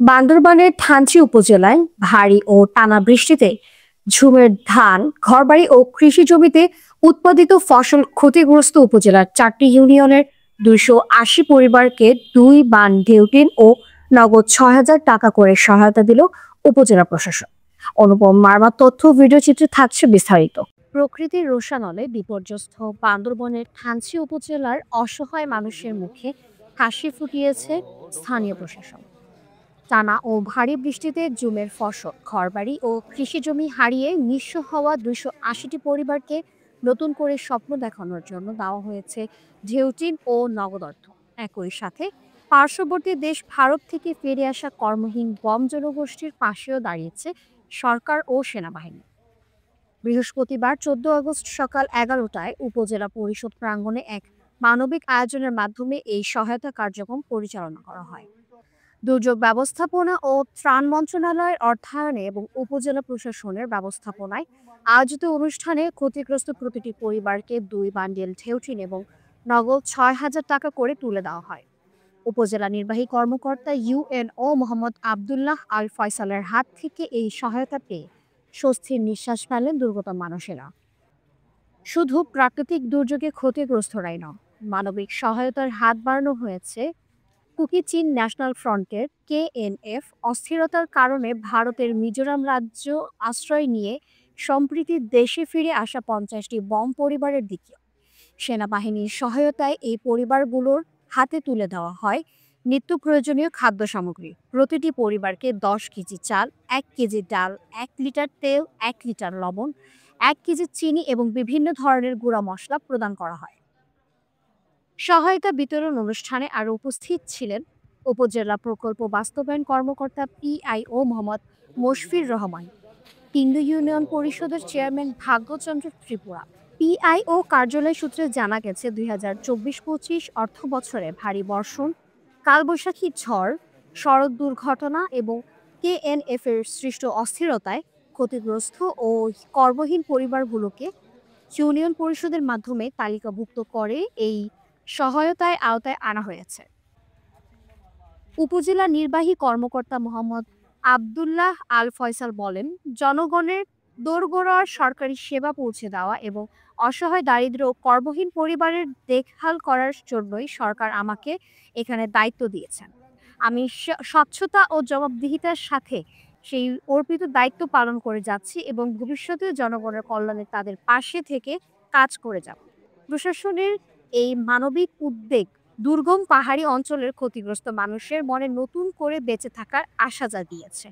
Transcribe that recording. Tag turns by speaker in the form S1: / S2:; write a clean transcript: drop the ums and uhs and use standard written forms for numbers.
S1: বান্দরবানের থানচি উপজেলায় ভারী ও টানা বৃষ্টিতে ঝুমের ধান, ঘরবাড়ি ও কৃষি জমিতে উৎপাদিত ফসল ক্ষতিগ্রস্ত উপজেলার 4টি ইউনিয়নের 280 পরিবারকে 2 বান ডিউটিন ও নগদ 6,000 টাকা করে সহায়তা দিল উপজেলা প্রশাসন। অনুপম মার্মার তথ্য ভিডিওচিত্রে থাকছে বিস্তারিত। প্রকৃতির রোষানলে বিপর্যস্ত বান্দরবনের থানচি উপজেলার অসহায় মানুষের মুখে হাসি ফুটিয়েছে স্থানীয় প্রশাসন। টানা ও ভারী বৃষ্টিতে জুমের ফসল, ঘরবাড়ি ও কৃষিজমি হারিয়ে নিঃস্ব হওয়া 280টি পরিবারকে নতুন করে স্বপ্ন দেখানোর জন্য দেওয়া হয়েছে ঢেউটিন ও নগদ অর্থ। একই সাথে পার্শ্ববর্তী দেশ ভারত থেকে ফিরে আসা কর্মহীন বম জনগোষ্ঠীর পাশেও দাঁড়িয়েছে সরকার ও সেনাবাহিনী। বৃহস্পতিবার 14 আগস্ট সকাল 11টায় উপজেলা পরিষদ প্রাঙ্গণে এক মানবিক আয়োজনের মাধ্যমে এই সহায়তা কার্যক্রম পরিচালনা করা হয়। দুর্যোগ ব্যবস্থাপনা ও ত্রাণ মন্ত্রণালয়ের অর্থায়নে এবং উপজেলা প্রশাসনের ব্যবস্থাপনায় আয়োজিত অনুষ্ঠানে ক্ষতিগ্রস্ত প্রতিটি পরিবারকে 2 বান্ডিল ঢেউটিন এবং নগদ 6,000 টাকা করে তুলে দেওয়া হয়। উপজেলা নির্বাহী কর্মকর্তা ইউএনও মোহাম্মদ আবদুল্লাহ আল ফয়সালের হাত থেকে এই সহায়তা পেয়ে স্বস্তির নিঃশ্বাস ফেলেন দুর্গত মানুষেরা। শুধু প্রাকৃতিক দুর্যোগে ক্ষতিগ্রস্তরাই নয়, মানবিক সহায়তার হাত বাড়ানো হয়েছে কুকি চিন ন্যাশনাল ফ্রন্টের কেএনএফ অস্থিরতার কারণে ভারতের মিজোরাম রাজ্য আশ্রয় নিয়ে সম্প্রতি দেশে ফিরে আসা 50টি বম পরিবারের দিকে সেনাবাহিনীর সহায়তায় এই পরিবারগুলোর হাতে তুলে দেওয়া হয় নিত্য প্রয়োজনীয় খাদ্য সামগ্রী। প্রতিটি পরিবারকে 10 কেজি চাল, 1 কেজি ডাল, 1 লিটার তেল, 1 লিটার লবণ, 1 কেজি চিনি এবং বিভিন্ন ধরনের গুঁড়া মশলা প্রদান করা হয়। সহায়তা বিতরণ অনুষ্ঠানে আরও উপস্থিত ছিলেন উপজেলা প্রকল্প বাস্তবায়ন কর্মকর্তা পিআইও মোহাম্মদ মুশফির রহমান, তিন্দু ইউনিয়ন পরিষদের চেয়ারম্যান ভাগ্যচন্দ্র ত্রিপুরা। পিআইও কার্যালয় সূত্রে জানা গেছে 2024-25 অর্থ বছরে ভারী বর্ষণ, কালবৈশাখী ঝড়, সড়ক দুর্ঘটনা এবং কেএনএফ এর সৃষ্ট অস্থিরতায় ক্ষতিগ্রস্ত ও কর্মহীন পরিবারগুলোকে ইউনিয়ন পরিষদের মাধ্যমে তালিকাভুক্ত করে এই সহায়তায় আওতায় আনা হয়েছে। উপজেলা নির্বাহী কর্মকর্তা মোহাম্মদ আবদুল্লাহ আল ফয়সাল বলেন, জনগণের দোরগোড়ার সরকারি সেবা পৌঁছে দেওয়া এবং অসহায় দারিদ্র ও কর্মহীন পরিবারের দেখভাল করার জন্যই সরকার আমাকে এখানে দায়িত্ব দিয়েছেন। আমি স্বচ্ছতা ও জবাবদিহিতার সাথে সেই অর্পিত দায়িত্ব পালন করে যাচ্ছি এবং ভবিষ্যতেও জনগণের কল্যাণে তাদের পাশে থেকে কাজ করে যাব। প্রশাসনের এই মানবিক উদ্যোগ দুর্গম পাহাড়ি অঞ্চলের ক্ষতিগ্রস্ত মানুষের মনে নতুন করে বেঁচে থাকার আশা জাগিয়েছে।